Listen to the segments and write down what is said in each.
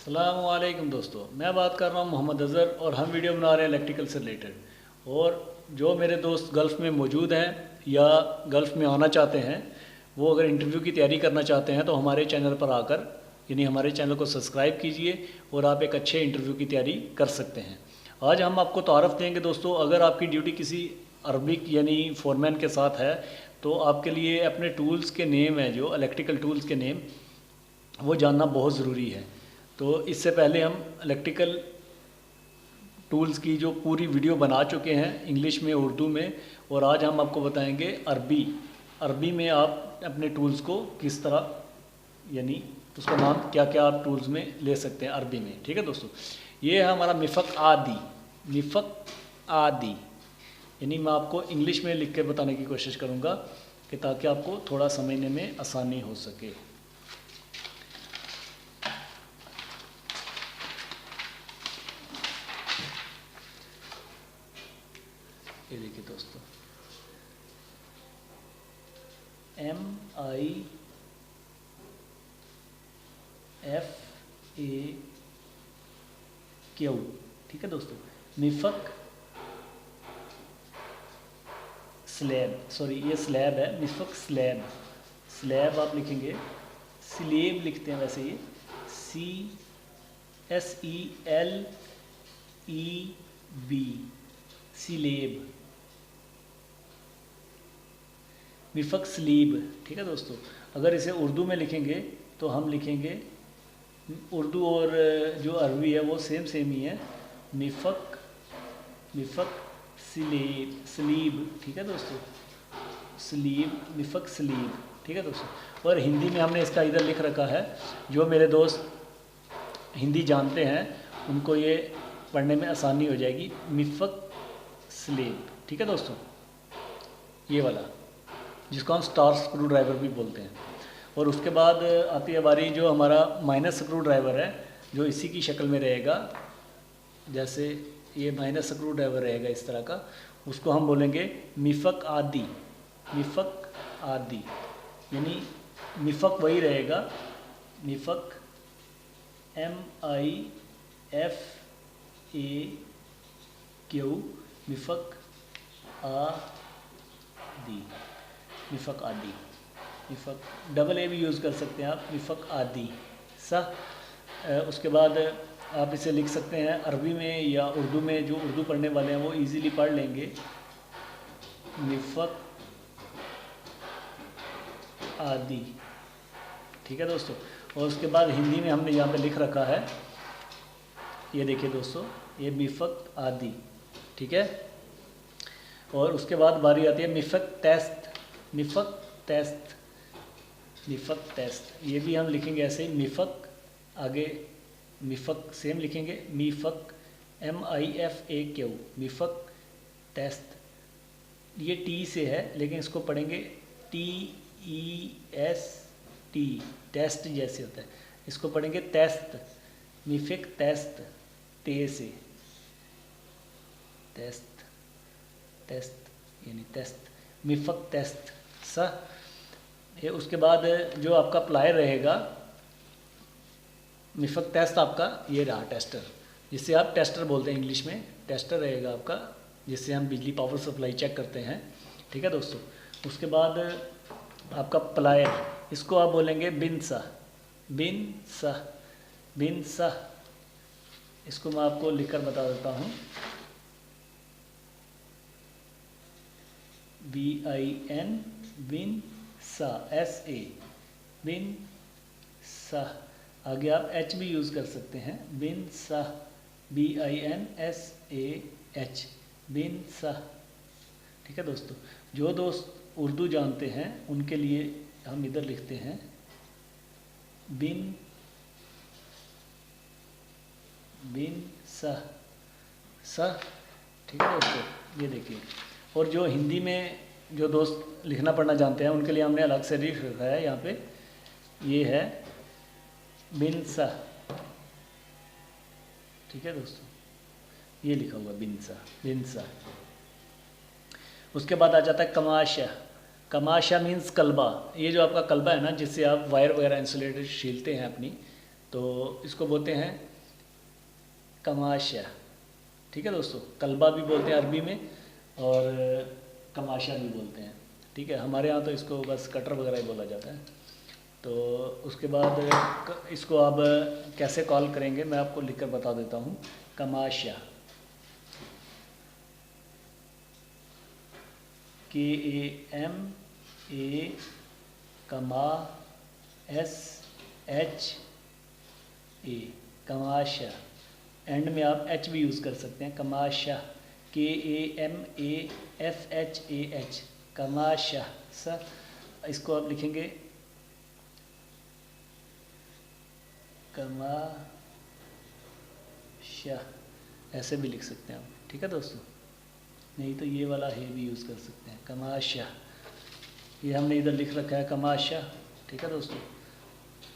अस्सलामुअलैकुम दोस्तों, मैं बात कर रहा हूँ मोहम्मद अज़हर और हम वीडियो बना रहे हैं इलेक्ट्रिकल से रिलेटेड। और जो मेरे दोस्त गल्फ़ में मौजूद हैं या गल्फ़ में आना चाहते हैं, वो अगर इंटरव्यू की तैयारी करना चाहते हैं तो हमारे चैनल पर आकर यानी हमारे चैनल को सब्सक्राइब कीजिए और आप एक अच्छे इंटरव्यू की तैयारी कर सकते हैं। आज हम आपको तारफ़ देंगे दोस्तों, अगर आपकी ड्यूटी किसी अरबिक यानी फोरमैन के साथ है तो आपके लिए अपने टूल्स के नेम है, जो इलेक्ट्रिकल टूल्स के नेम, वो जानना बहुत ज़रूरी है। तो इससे पहले हम इलेक्ट्रिकल टूल्स की जो पूरी वीडियो बना चुके हैं इंग्लिश में, उर्दू में, और आज हम आपको बताएंगे अरबी में आप अपने टूल्स को किस तरह यानी उसका नाम क्या क्या आप टूल्स में ले सकते हैं अरबी में। ठीक है दोस्तों, ये है हमारा मिफ़क आदि यानी मैं आपको इंग्लिश में लिख के बताने की कोशिश करूँगा कि ताकि आपको थोड़ा समझने में आसानी हो सके। ये देखिए दोस्तों, MIFAQ। ठीक है दोस्तों, मिफ़क ये स्लैब है, मिफ़क स्लैब आप लिखेंगे, स्लेब लिखते हैं वैसे, ये SELEB, स्लेब, मिफ़क स्लीब। ठीक है दोस्तों, अगर इसे उर्दू में लिखेंगे तो हम लिखेंगे, उर्दू और जो अरबी है वो सेम ही है, मिफ़क स्लीब। ठीक है दोस्तों, मिफ़क स्लीब। ठीक है दोस्तों, और हिंदी में हमने इसका इधर लिख रखा है, जो मेरे दोस्त हिंदी जानते हैं उनको ये पढ़ने में आसानी हो जाएगी, मिफ़क स्लीब। ठीक है दोस्तों, ये वाला जिसको हम स्टार स्क्रू ड्राइवर भी बोलते हैं। और उसके बाद आती है बारी जो हमारा माइनस स्क्रू ड्राइवर है, जो इसी की शक्ल में रहेगा, जैसे ये माइनस स्क्रू ड्राइवर रहेगा इस तरह का, उसको हम बोलेंगे मिफ़क आदि यानी मिफ़क वही रहेगा, मिफ़क MIFAQ, मिफ़क आदि, मिफ़क डबल ए भी यूज़ कर सकते हैं आप, मिफ़क आदि उसके बाद आप इसे लिख सकते हैं अरबी में या उर्दू में, जो उर्दू पढ़ने वाले हैं वो इजीली पढ़ लेंगे, मिफ़क आदि। ठीक है दोस्तों, और उसके बाद हिंदी में हमने यहाँ पे लिख रखा है, ये देखिए दोस्तों, ये मिफ़क आदि। ठीक है, और उसके बाद बारी आती है मिफ़क टेस्ट। ये भी हम लिखेंगे ऐसे ही, मिफ़क आगे मिफ़क सेम लिखेंगे, मिफ़क MIFAQ, मिफ़क टेस्ट। ये टी से है लेकिन इसको पढ़ेंगे TEST, टेस्ट जैसे होता है, इसको पढ़ेंगे टेस्ट, मिफ़क टेस्ट, ते से, टेस्ट यानी टेस्ट, मिफ़क टेस्ट ये। उसके बाद जो आपका प्लायर रहेगा, मिफ़क टेस्ट आपका ये रहा टेस्टर, जिससे आप टेस्टर बोलते हैं इंग्लिश में, टेस्टर रहेगा आपका, जिससे हम बिजली पावर सप्लाई चेक करते हैं। ठीक है दोस्तों, उसके बाद आपका प्लायर, इसको आप बोलेंगे बिनसा। इसको मैं आपको लिखकर बता देता हूँ, BIN बिनसा, SA बिनसा। आगे आप H भी यूज़ कर सकते हैं, बिनसा, BINSAH, बिनसा। ठीक है दोस्तों, जो दोस्त उर्दू जानते हैं उनके लिए हम इधर लिखते हैं बिनसा। ठीक है दोस्तों, ये देखिए। और जो हिंदी में जो दोस्त लिखना पढ़ना जानते हैं उनके लिए हमने अलग से लिख रखा है यहाँ पे, ये है बिनसा। ठीक है दोस्तों, ये लिखा हुआ बिनसा। उसके बाद आ जाता है कमाशा मीन्स कलबा। ये जो आपका कलबा है ना, जिससे आप वायर वगैरह इंसुलेटेड छीलते हैं अपनी, तो इसको बोलते हैं कमाशा। ठीक है दोस्तों, कल्बा भी बोलते हैं अरबी में और कमाशा भी बोलते हैं। ठीक है, हमारे यहाँ तो इसको बस कटर वगैरह ही बोला जाता है। तो उसके बाद इसको आप कैसे कॉल करेंगे मैं आपको लिखकर बता देता हूँ। कमाशा, KAMA, कमा SHA, कमाशा। एंड में आप H भी यूज़ कर सकते हैं, कमाशा, KAMASHAH, कमाशा। सर इसको आप लिखेंगे कमाशा, ऐसे भी लिख सकते हैं आप। ठीक है दोस्तों, नहीं तो ये वाला है भी यूज़ कर सकते हैं, कमाशा। ये हमने इधर लिख रखा है कमाशा। ठीक है दोस्तों,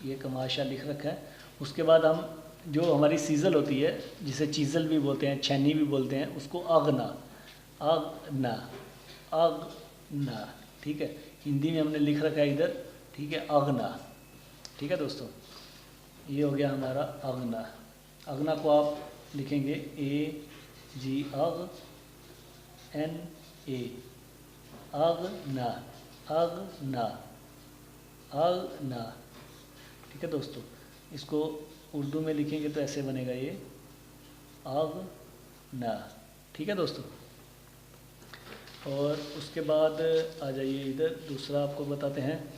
ये कमाशा लिख रखा है। उसके बाद हम जो हमारी सीजल होती है, जिसे चीज़ल भी बोलते हैं, छैनी भी बोलते हैं, उसको आगना, आगना, आगना। ठीक है, हिंदी में हमने लिख रखा है इधर। ठीक है, आगना। ठीक है दोस्तों, ये हो गया हमारा आगना। आगना को आप लिखेंगे AG, AGNA, आगना, आगना, आगना। ठीक है दोस्तों, इसको उर्दू में लिखेंगे तो ऐसे बनेगा ये आगना। ठीक है दोस्तों, और उसके बाद आ जाइए इधर, दूसरा आपको बताते हैं।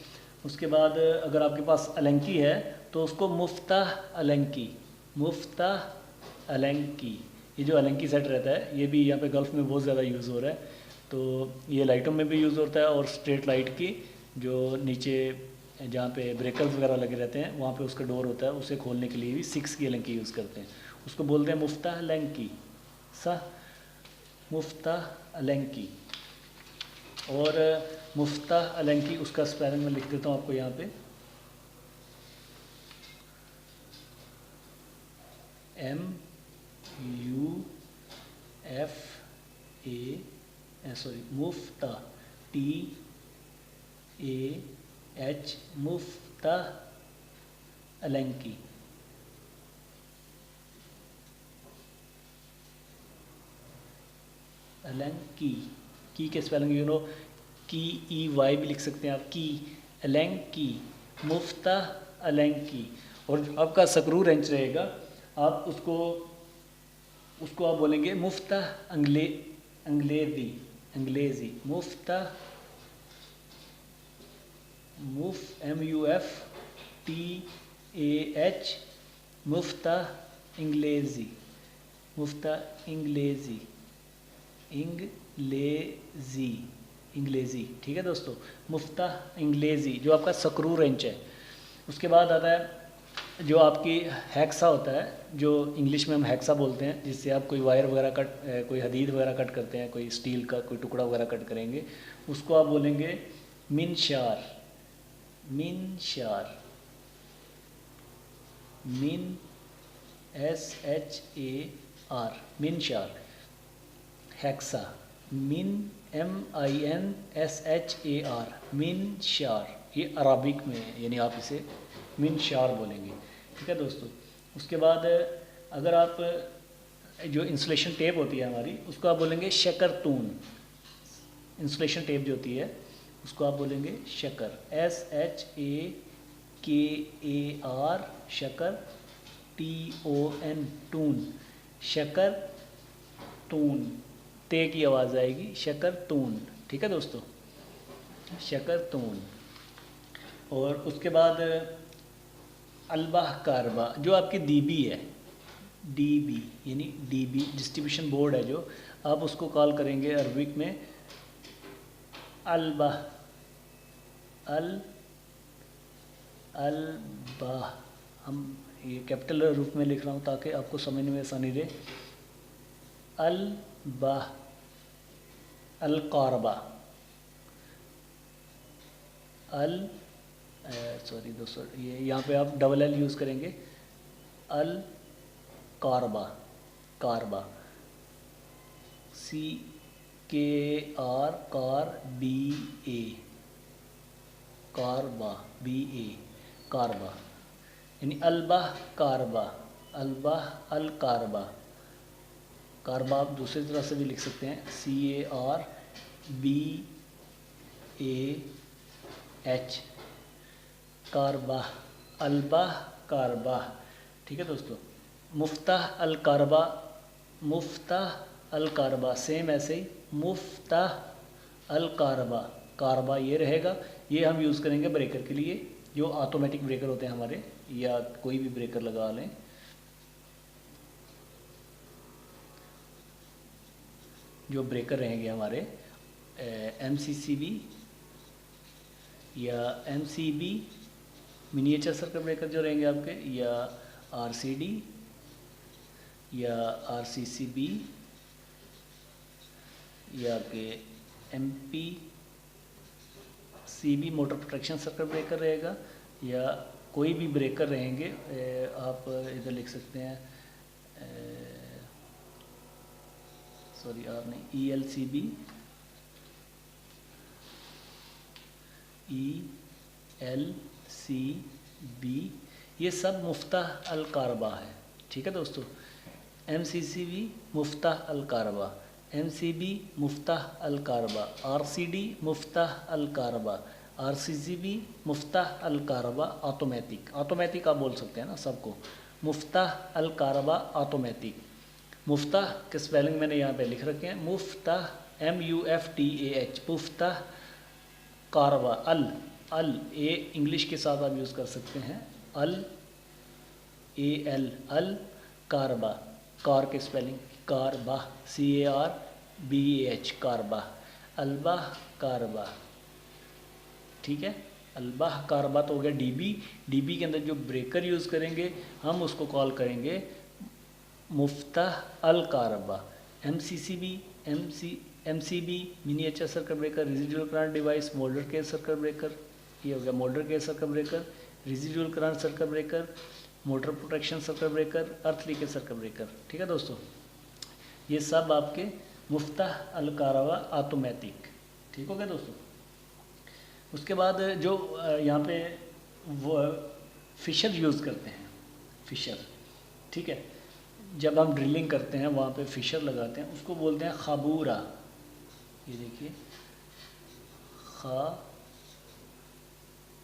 उसके बाद अगर आपके पास अलंकी है तो उसको मुफ्ताह अलंकी, मुफ्ताह अलंकी। ये जो अलंकी सेट रहता है ये भी यहाँ पे गल्फ़ में बहुत ज़्यादा यूज़ हो रहा है। तो ये लाइटों में भी यूज़ होता है और स्ट्रेट लाइट की जो नीचे जहाँ पे ब्रेकर्स वगैरह लगे रहते हैं वहाँ पे उसका डोर होता है, उसे खोलने के लिए भी 6 की अलंकी यूज़ करते हैं। उसको बोलते हैं मुफ्ताह अलंकी, सा मुफ्ताह अलंकी। और मुफ्ताह अलंकी उसका स्पेलिंग में लिख देता हूँ आपको यहाँ पे, मुफ्ताह, TAH, मुफ्ताह अलंकी। अलंकी, की के स्पेलिंग की EY भी लिख सकते हैं आप, की, अलंकी, मुफ्ताह अलंकी। और जो आपका स्क्रू रेंच रहेगा आप उसको आप बोलेंगे मुफ्ताह अंग्रेजी, मुफ्ताह, MUFTAH, मुफ्ताह अंग्रेजी, मुफ्ताह अंग्रेजी, इंग्लेजी। ठीक है दोस्तों, मुफ्ताह अंग्रेजी जो आपका स्क्रू रेंच है। उसके बाद आता है जो आपकी हैक्सा होता है, जो इंग्लिश में हम हैक्सा बोलते हैं, जिससे आप कोई वायर वगैरह कोई हदीद वगैरह कट करते हैं, कोई स्टील का कोई टुकड़ा वगैरह कट करेंगे, उसको आप बोलेंगे मिनशार, मिनशार, मिन SHAR, मिनशार। हैक्सा, MINSHAR, मिनशार। ये अरबिक में है, यानी आप इसे मिनशार बोलेंगे। ठीक है दोस्तों, उसके बाद अगर आप जो इंसुलेशन टेप होती है हमारी, उसको आप बोलेंगे शकरतून। इंसुलेशन टेप जो होती है उसको आप बोलेंगे शकर, SHAKAR, शकर, TON, टून, शकर तून, ते की आवाज़ आएगी, शकर तून। ठीक है दोस्तों, शकर तून। और उसके बाद अलबाह कारबा, जो आपकी DB है, DB यानी DB डिस्ट्रीब्यूशन बोर्ड है, जो आप उसको कॉल करेंगे अरबिक में अलबाह, अलबाह। हम ये कैपिटल रूप में लिख रहा हूँ ताकि आपको समझने में आसानी रहे। अलबाह, अल-कारबा, सॉरी दोस्तों, ये यहाँ पे आप डबल L यूज़ करेंगे, अल-कारबा, कारबा, CAR, कार, BA, कारबा, BA, कारबा। यानी अलबाह कारबा, अलबाह अल कारबा। कारबा आप दूसरी तरह से भी लिख सकते हैं, CARBAH, कारबाह, अलबाह कारबाह। ठीक है दोस्तों। मुफ्ताह अल कारबा, मुफ्ताह अल कारबा, सेम ऐसे ही मुफ्ताह अल कारबा, कारबा ये रहेगा। ये हम यूज़ करेंगे ब्रेकर के लिए, जो ऑटोमेटिक ब्रेकर होते हैं हमारे, या कोई भी ब्रेकर लगा लें। जो ब्रेकर रहेंगे हमारे MCCB या MCB मिनिएचर सर्किट ब्रेकर जो रहेंगे आपके, या RCD या RCCB या के MPCB motor protection circuit breaker रहेगा, या कोई भी ब्रेकर रहेंगे। आप इधर लिख सकते हैं, सॉरी आप नहीं, ELCB, ELCB, ये सब मुफ्ताह अल कारबा है। ठीक है दोस्तों। MCCB मुफ्ताह अल कारबा, MCB मुफ्ताह अल कारबा, RCD मुफ्ताह अल कारबा, RCCB मुफ्ताह अल कारबा ऑटोमेटिक, ऑटोमेटिक आप बोल सकते हैं ना सबको, मुफ्ताह अल कारबा ऑटोमेटिक। मुफ्ताह के स्पेलिंग मैंने यहाँ पे लिख रखे हैं, मुफ्ताह MUFTAH, मुफ्ताह कारबा, अल ए इंग्लिश के साथ आप यूज़ कर सकते हैं, अल AL, अल कारबा, कार के स्पेलिंग कारबा, CARBAH, कारबा, अलबाह कारबा। ठीक है, अलबाह कारबा तो हो गया DB के अंदर जो ब्रेकर यूज़ करेंगे हम उसको कॉल करेंगे मुफ्ताह अल कारबा। MCCB, MCB miniature circuit breaker, residual current device, moulder case circuit breaker, ये हो गया moulder case circuit breaker, residual current circuit breaker, motor protection circuit breaker, अर्थ लीकेज सर्किट ब्रेकर। ठीक है दोस्तों, ये सब आपके मुफ्ताह अल कारबा ऑटोमेटिक। ठीक हो गया दोस्तों। उसके बाद जो यहाँ पे वो फिशर यूज़ करते हैं, फिशर, ठीक है, जब हम ड्रिलिंग करते हैं वहाँ पे फिशर लगाते हैं, उसको बोलते हैं खाबूरा। ये देखिए,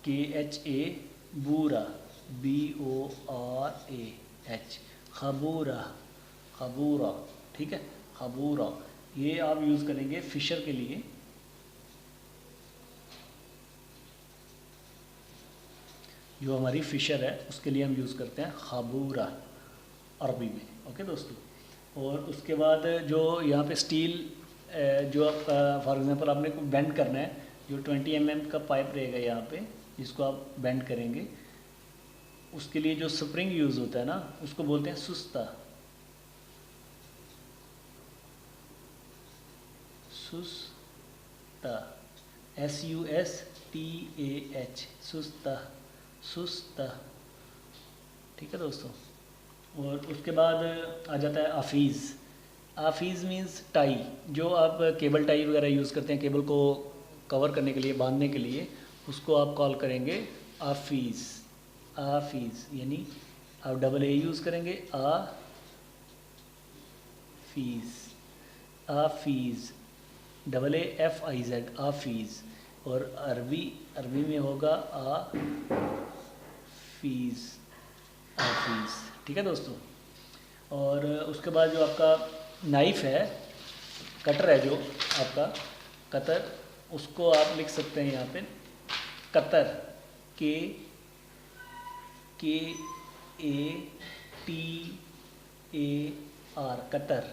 KHA बूरा, BORAH, खबूरा, खबूरा। ठीक है, खबूरा, ये आप यूज़ करेंगे फिशर के लिए। जो हमारी फिशर है उसके लिए हम यूज़ करते हैं खबूरा अरबी में। ओके दोस्तों। और उसके बाद जो यहाँ पे स्टील, जो आपका फॉर एग्जांपल आपने को बेंड करना है, जो 20 mm का पाइप रहेगा यहाँ पे, जिसको आप बेंड करेंगे, उसके लिए जो स्प्रिंग यूज़ होता है ना, उसको बोलते हैं सुस्ता, सुस्ता, SUSTAH, सुस्ता, सुस्ता। ठीक है दोस्तों। और उसके बाद आ जाता है आफीज़। आफीज़ मीन्स टाई, जो आप केबल टाई वगैरह यूज़ करते हैं केबल को कवर करने के लिए, बांधने के लिए, उसको आप कॉल करेंगे आफीज़। आफीज़ यानी आप AA यूज़ करेंगे, आफीज़, आफीज़, AAFIZ, आफीज़। और अरबी में होगा आफीज़, आफीज़। ठीक है दोस्तों। और उसके बाद जो आपका नाइफ़ है, कटर है, जो आपका कतर, उसको आप लिख सकते हैं यहाँ पे कतर, KATAR, कतर।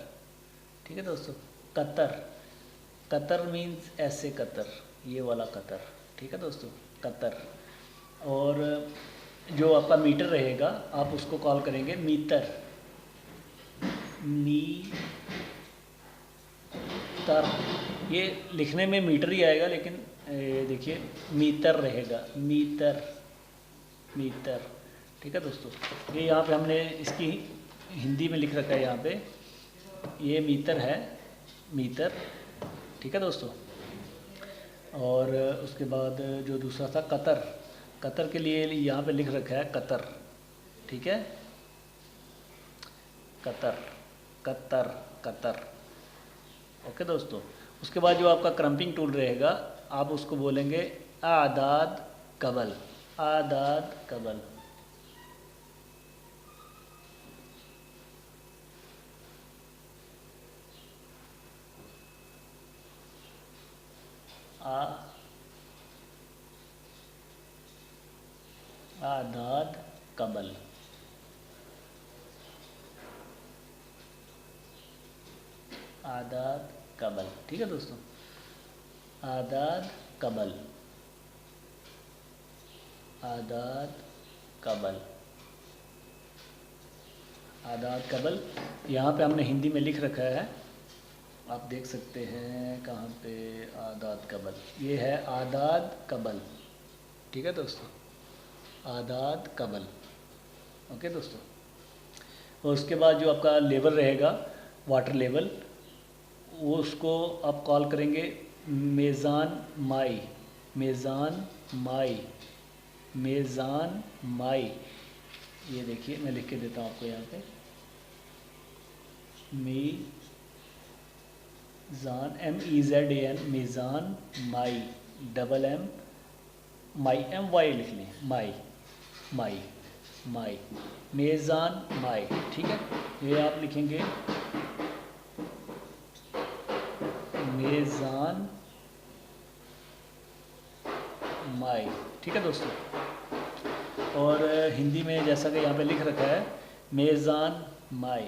ठीक है दोस्तों, कतर, कतर मीन्स ऐसे कतर, ये वाला कतर। ठीक है दोस्तों, कतर। और जो आपका मीटर रहेगा आप उसको कॉल करेंगे मीटर, मीटर। ये लिखने में मीटर ही आएगा, लेकिन देखिए मीटर रहेगा, मीटर, मीटर। ठीक है दोस्तों। ये यहाँ पे हमने इसकी हिंदी में लिख रखा है, यहाँ पे ये मीटर है, मीटर। ठीक है दोस्तों। और उसके बाद जो दूसरा था कतर, कतर के लिए यहाँ पे लिख रखा है कतर, ठीक है, कतर, कतर, कतर। ओके दोस्तों, उसके बाद जो आपका क्रम्पिंग टूल रहेगा आप उसको बोलेंगे आदाद कबल, आदाद कबल। आदाद कबल, आदाद कबल। ठीक है दोस्तों, आदाद कबल, आदाद कबल, आदाद कबल। यहाँ पे हमने हिंदी में लिख रखा है, आप देख सकते हैं कहाँ पे, आदाद कबल, ये है आदाद कबल। ठीक है दोस्तों, आदाद कबल। ओके दोस्तों, और उसके बाद जो आपका लेवल रहेगा वाटर लेवल, वो उसको आप कॉल करेंगे मेज़ान माई, मेज़ान माई, मेज़ान माई। ये देखिए मैं लिख के देता हूँ आपको यहाँ पे, मीज़ान, MEZAN, मीज़ान माई, डबल M माई, MY लिख लें, माई, माई, माई, मेज़ान माई। ठीक है, ये आप लिखेंगे मेज़ान माई। ठीक है दोस्तों, और हिंदी में जैसा कि यहाँ पे लिख रखा है मेज़ान माई,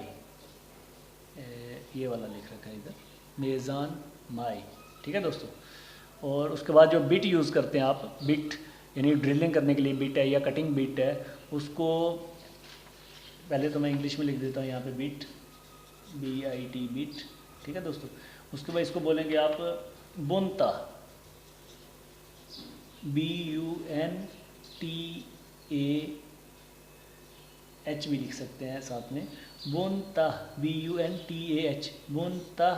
ये वाला लिख रखा है इधर, मेज़ान माई। ठीक है दोस्तों, और उसके बाद जो बिट यूज़ करते हैं आप, बिट यानी ड्रिलिंग करने के लिए बिट है या कटिंग बिट है, उसको पहले तो मैं इंग्लिश में लिख देता हूँ यहाँ पे, बिट, BIT, बिट। ठीक है दोस्तों, उसके बाद इसको बोलेंगे आप बुनता, BUNTAH भी लिख सकते हैं साथ में, बुनता, BUNTAH, बुनता।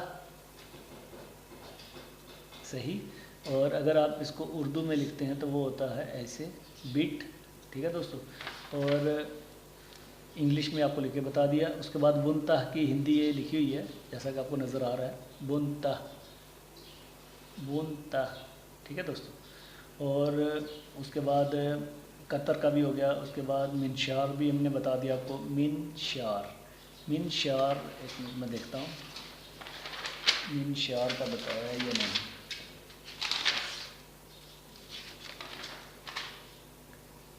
सही। और अगर आप इसको उर्दू में लिखते हैं तो वो होता है ऐसे, बिट। ठीक है दोस्तों, और इंग्लिश में आपको लिख के बता दिया। उसके बाद बुनता की हिंदी ये लिखी हुई है जैसा कि आपको नज़र आ रहा है, बुनता, बुनता। ठीक है दोस्तों, और उसके बाद कतर का भी हो गया। उसके बाद मिनशार भी हमने बता दिया आपको, मिनशार, मिनशार। एक मिनट में देखता हूँ मिनशार का बताया है या नहीं।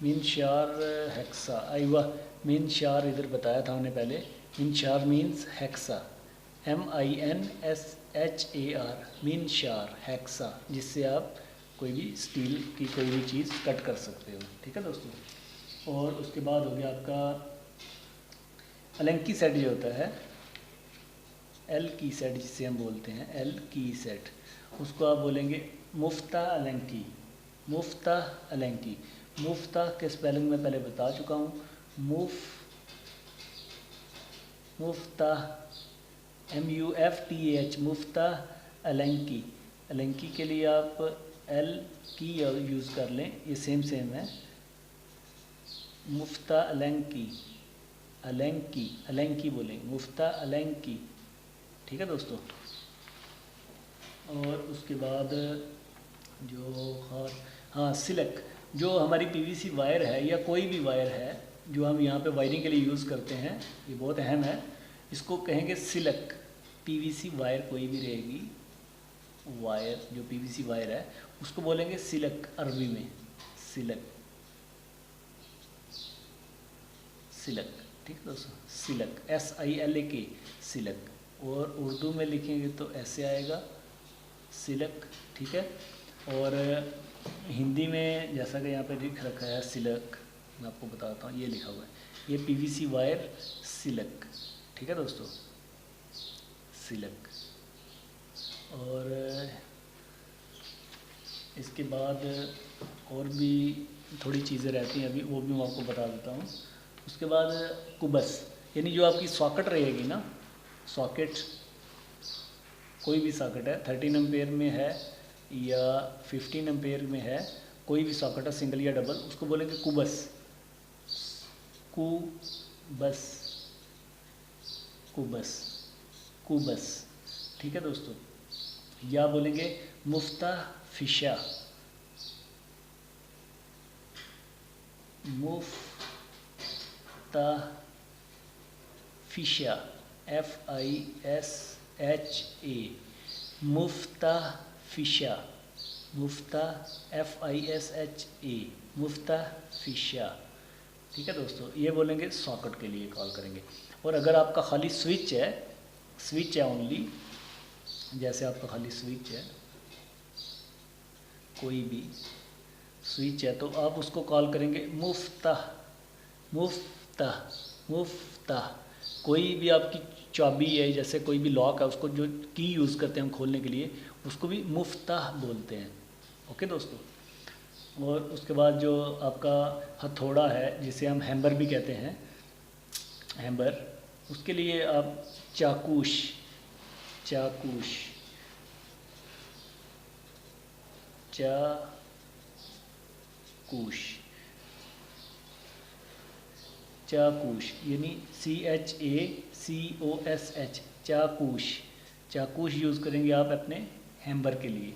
मिनशार हेक्सा, आइवा, मिनशार इधर बताया था हमने पहले। मिनशार मीन्स हेक्सा, MINSHAR, मिनशार, हेक्सा, जिससे आप कोई भी स्टील की कोई भी चीज़ कट कर सकते हो। ठीक है दोस्तों, और उसके बाद हो गया आपका अलंकी सेट जो होता है, L की सेट जिसे हम बोलते हैं, L की सेट, उसको आप बोलेंगे मुफ्ता अलंकी, मुफ्ता अलंकी। मुफ्ता के स्पेलिंग में पहले बता चुका हूँ, मुफ्ता, MUFTAH, मुफ्ता अलंकी। अलंकी के लिए आप L की यूज़ कर लें, ये सेम है, मुफ्ता अलंकी, अलंकी, अलंकी बोलेंगे, मुफ्ता अलंकी। ठीक है दोस्तों, और उसके बाद जो हाँ सिलक, जो हमारी PVC वायर है या कोई भी वायर है जो हम यहाँ पे वायरिंग के लिए यूज़ करते हैं, ये बहुत अहम है, इसको कहेंगे सिलक। PVC वायर कोई भी रहेगी, वायर जो PVC वायर है उसको बोलेंगे सिलक, अरबी में सिलक, सिलक। ठीक है दोस्तों, सिलक, SILAK, सिलक। और उर्दू में लिखेंगे तो ऐसे आएगा, सिलक। ठीक है, और हिंदी में जैसा कि यहाँ पे लिख रखा है सिलक, मैं आपको बताता हूँ, ये लिखा हुआ है, ये PVC वायर सिलक। ठीक है दोस्तों, सिलक। और इसके बाद और भी थोड़ी चीज़ें रहती हैं अभी, वो भी मैं आपको बता देता हूँ। उसके बाद कुबस, यानी जो आपकी सॉकेट रहेगी ना, सॉकेट, कोई भी सॉकेट है, 13 एम्पेयर में है या 15 एम्पेयर में है, कोई भी सॉकेट है, सिंगल या डबल, उसको बोलेंगे कुबस, कुबस, कुबस, कुबस। ठीक है दोस्तों। या बोलेंगे मुफ्ताफिशा, मुफ्ताफिशा, FISHA, मुफ्ताफिशा, मुफ्ता FISHA, मुफ्ताफिशा। ठीक है दोस्तों। ये बोलेंगे सॉकेट के लिए कॉल करेंगे। और अगर आपका खाली स्विच है ओनली, जैसे आपका खाली स्विच है, कोई भी स्विच है, तो आप उसको कॉल करेंगे मुफ्ताह, मुफ्ताह, मुफ्ताह। कोई भी आपकी चाबी है, जैसे कोई भी लॉक है, उसको जो की यूज़ करते हैं हम खोलने के लिए, उसको भी मुफ्ताह बोलते हैं। ओके दोस्तों। और उसके बाद जो आपका हथौड़ा है, जिसे हम हैमर भी कहते हैं, हैमर, उसके लिए आप चाकूश, चाकूश, चाकूश, चाकूश, यानी CHACOSH, चाकूश, चाकूश यूज़ करेंगे आप अपने हैमर के लिए,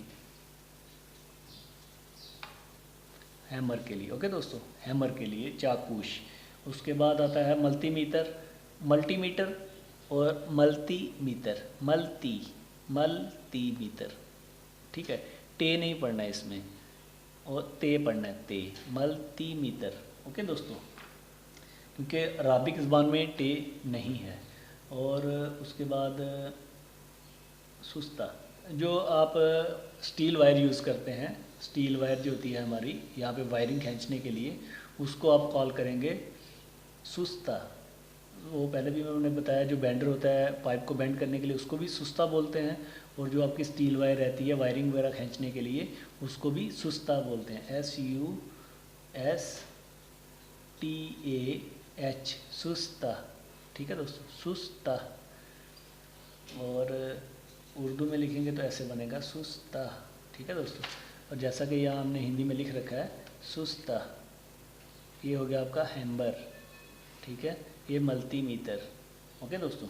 हैमर के लिए। ओके दोस्तों, हैमर के लिए चाकूश। उसके बाद आता है मल्टीमीटर, मल्टीमीटर और मल्टीमीटर, मल्टीमीटर। ठीक है, टे नहीं पढ़ना है इसमें, और ते पढ़ना है, ते, मल्टीमीटर। ओके दोस्तों, क्योंकि अराबिक ज़बान में टे नहीं है। और उसके बाद सुस्ता, जो आप स्टील वायर यूज़ करते हैं, स्टील वायर जो होती है हमारी यहाँ पे वायरिंग खींचने के लिए, उसको आप कॉल करेंगे सुस्ता। वो पहले भी मैंने बताया, जो बेंडर होता है पाइप को बेंड करने के लिए, उसको भी सुस्ता बोलते हैं। और जो आपकी स्टील वायर रहती है वायरिंग वगैरह खींचने के लिए, उसको भी सुस्ता बोलते हैं, SUSTAH, सुस्ता। ठीक है दोस्तों, सुस्ता। और उर्दू में लिखेंगे तो ऐसे बनेगा सुस्ता। ठीक है दोस्तों। और जैसा कि यहाँ हमने हिंदी में लिख रखा है सुस्ता, ये हो गया आपका हैमर। ठीक है, ये मल्टीमीटर। ओके दोस्तों,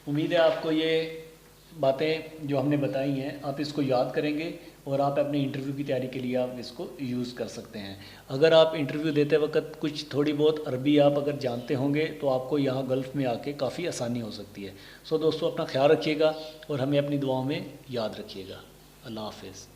उम्मीद है आपको ये बातें जो हमने बताई हैं आप इसको याद करेंगे, और आप अपने इंटरव्यू की तैयारी के लिए आप इसको यूज़ कर सकते हैं। अगर आप इंटरव्यू देते वक्त कुछ थोड़ी बहुत अरबी आप अगर जानते होंगे, तो आपको यहाँ गल्फ़ में आके काफ़ी आसानी हो सकती है। सो दोस्तों, अपना ख्याल रखिएगा और हमें अपनी दुआओं में याद रखिएगा। अल्लाह हाफ़िज़।